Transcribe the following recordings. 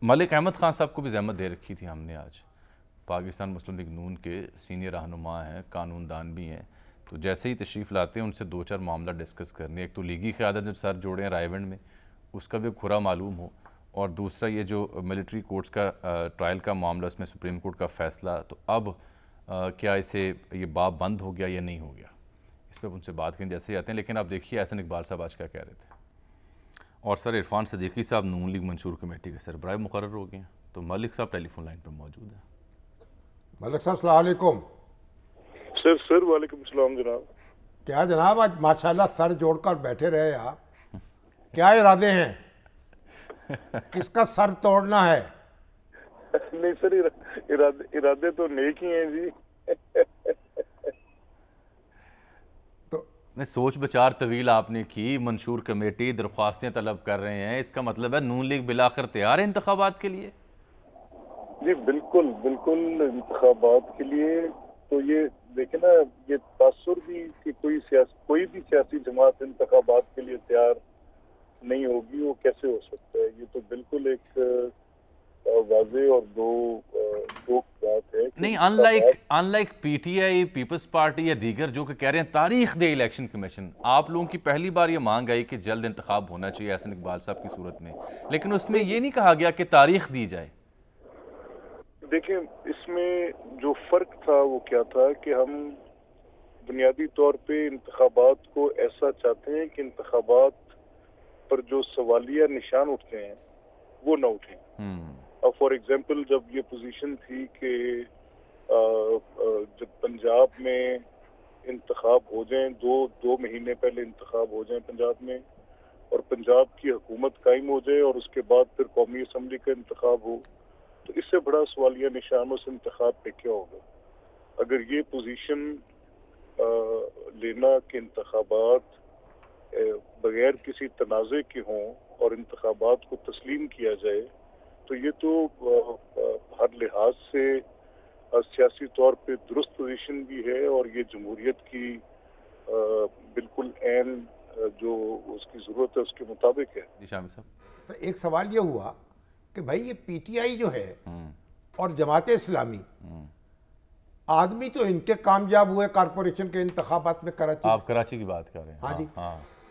ملک احمد خان صاحب کو بھی زحمت دے رکھی تھی ہم نے آج. پاکستان مسلم لیگ نون کے سینئر رہنما ہیں, قانون دان بھی ہیں, تو جیسے ہی تشریف لاتے ہیں ان سے دو چار معاملہ ڈسکس کرنے. ایک تو لیگی قیادت جو سر جوڑے ہیں رائے ونڈ میں, اس کا بھی کھرا معلوم ہو, اور دوسرا یہ جو ملٹری کورٹس کا ٹرائل کا معاملہ, اس میں سپریم کورٹ کا فیصلہ, تو اب کیا اسے یہ باب بند ہو گیا یا نہیں ہو گیا, اس پہ ان سے بات کریں جیسے ہی آتے ہیں. لیکن آپ دیکھیے احسن اقبال صاحب آج کیا کہہ رہے تھے. اور سر عرفان صدیقی صاحب نون لیگ منشور کمیٹی کے سربراہ مقرر ہو گئے ہیں, تو ملک صاحب ٹیلی فون لائن پر موجود ہیں. ملک صاحب السلام علیکم. سر وعلیکم السلام جناب. کیا جناب آج ماشاءاللہ سر جوڑ کر بیٹھے رہے آپ, کیا ارادے ہیں, کس کا سر توڑنا ہے؟ نہیں سر, ارادے تو نیک ہی ہیں جی. میں سوچ بچار طویل آپ نے کی, منشور کمیٹی درخواستیں طلب کر رہے ہیں, اس کا مطلب ہے نون لیگ بالآخر تیار ہے انتخابات کے لیے؟ جی بالکل انتخابات کے لیے. تو یہ دیکھیں نا, یہ تاثر بھی کہ کوئی بھی سیاسی جماعت انتخابات کے لیے تیار نہیں ہوگی, وہ کیسے ہو سکتا ہے؟ یہ تو بالکل ایک واضح اور دو بات ہے. نہیں, unlike P T I, Peoples Party یا دیگر جو کہ کہہ رہے ہیں تاریخ دے الیکشن کمیشن, آپ لوگوں کی پہلی بار یہ مانگ آئی کہ جلد انتخاب ہونا چاہیے احسن اقبال صاحب کی صورت میں, لیکن اس میں یہ نہیں کہا گیا کہ تاریخ دی جائے. دیکھیں اس میں جو فرق تھا وہ کیا تھا کہ ہم بنیادی طور پہ انتخابات کو ایسا چاہتے ہیں کہ انتخابات پر جو سوالیہ نشان اٹھتے ہیں وہ نہ اٹھیں. اب فار ایگزامپل جب یہ پوزیشن تھی کہ جب پنجاب میں انتخاب ہو جائیں, دو مہینے پہلے انتخاب ہو جائیں پنجاب میں, اور پنجاب کی حکومت قائم ہو جائے اور اس کے بعد پھر قومی اسمبلی کا انتخاب ہو, تو اس سے بڑا سوالیہ نشان اس انتخاب پہ کیا ہوگا؟ اگر یہ پوزیشن لینا کہ انتخابات بغیر کسی تنازع کے ہوں اور انتخابات کو تسلیم کیا جائے, تو یہ تو ہر لحاظ سے سیاسی طور پہ درست پوزیشن بھی ہے, اور یہ جمہوریت کی بالکل عین جو اس کی ضرورت ہے اس کے مطابق ہے. جی شامی صاحب, تو ایک سوال یہ ہوا کہ بھائی یہ پی ٹی آئی جو ہے اور جماعت اسلامی, آدمی تو ان کے کامیاب ہوئے کارپوریشن کے انتخابات میں کراچی, آپ کراچی کی بات کر رہے ہیں. ہاں جی,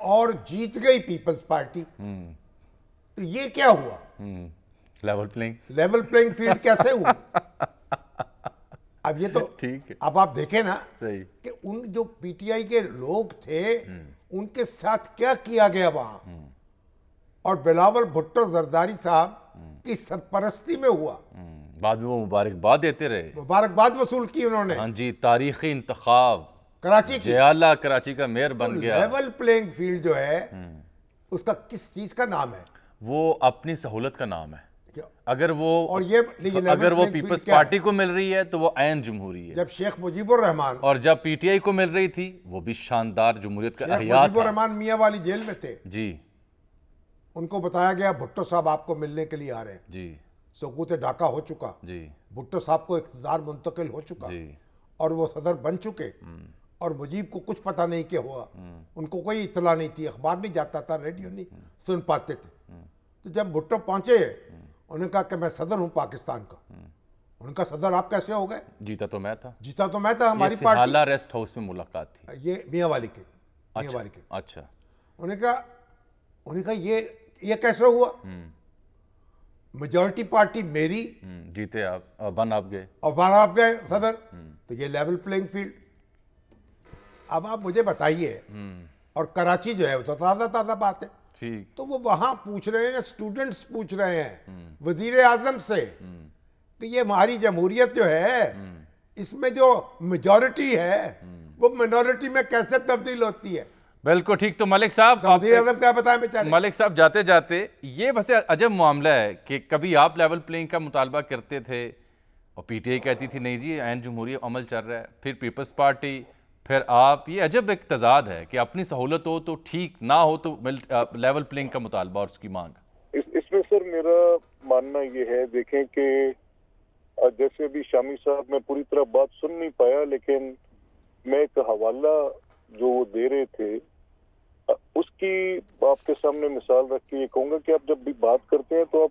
اور جیت گئی پیپلز پارٹی, تو یہ کیا ہوا؟ لیول پلینگ فیلڈ کیسے ہوئی؟ اب یہ تو ٹھیک ہے, اب آپ دیکھیں نا صحیح کہ ان جو پی ٹی آئی کے لوگ تھے ان کے ساتھ کیا کیا گیا وہاں, اور بلاول بھٹو زرداری صاحب کی سرپرستی میں ہوا. بعد میں وہ مبارکباد دیتے رہے, مبارکباد وصول کی انہوں نے. ہاں جی, تاریخی انتخاب کراچی کی, جیالہ کراچی کا میئر بن گیا. لیول پلینگ فیلڈ جو ہے اس کا کس چیز کا نام ہے؟ وہ اپنی سہولت کا نام ہے. اگر وہ پیپلز پارٹی کو مل رہی ہے تو وہ عین جمہوری ہے. جب شیخ مجیب الرحمان, اور جب پی ٹی آئی کو مل رہی تھی وہ بھی شاندار جمہوریت کا احیاء تھا. مجیب الرحمان میاں والی جیل میں تھے جی, ان کو بتایا گیا بھٹو صاحب آپ کو ملنے کے لیے آ رہے ہیں. جی, سقوط ڈھاکہ ہو چکا, جی, بھٹو صاحب کو اقتدار منتقل ہو چکا, اور وہ صدر بن چکے, اور مجیب کو کچھ پتہ نہیں کہ ہوا, ان کو کوئی اطلاع نہیں تھی, اخبار نہیں جاتا تھا, ریڈیو نہیں سن پاتے تھے. تو جب بھٹو پہنچے انہوں نے کہا کہ میں صدر ہوں پاکستان کا. ان کا صدر آپ کیسے ہو گئے؟ جیتا تو میں تھا, ہماری پارٹی. حالہ ریسٹ ہاؤس میں ملاقات تھی, یہ میاں والی کے. اچھا, انہوں نے کہا یہ کیسے ہوا؟ میجورٹی پارٹی میری, جیتے آپ, بن آپ گئے, اور بن آپ گئے صدر. تو یہ لیول پلینگ فیلڈ. اب آپ مجھے بتائیے, اور کراچی جو ہے وہ تو تازہ بات ہے, تو وہ وہاں پوچھ رہے ہیں, اسٹوڈنٹس پوچھ رہے ہیں وزیر اعظم سے کہ یہ ہماری جمہوریت جو ہے اس میں جو میجورٹی ہے وہ منورٹی میں کیسے تبدیل ہوتی ہے. بالکل ٹھیک. تو ملک صاحب, وزیر اعظم کیا بتائیں بیچارے. ملک صاحب جاتے جاتے یہ بس عجب معاملہ ہے کہ کبھی آپ لیول پلینگ کا مطالبہ کرتے تھے اور پی ٹی آئی کہتی تھی نہیں جی عین جمہوری عمل چل رہا ہے, پھر پیپلز پارٹی, پھر آپ. یہ عجب ایک تضاد ہے کہ اپنی سہولت ہو تو ٹھیک, نہ ہو تو لیول پلینگ کا مطالبہ اور اس کی مانگ. اس میں سر میرا ماننا یہ ہے, دیکھیں کہ جیسے ابھی شامی صاحب میں پوری طرح بات سن نہیں پایا, لیکن میں ایک حوالہ جو وہ دے رہے تھے اس کی آپ کے سامنے مثال رکھ کے یہ کہوں گا کہ آپ جب بھی بات کرتے ہیں تو آپ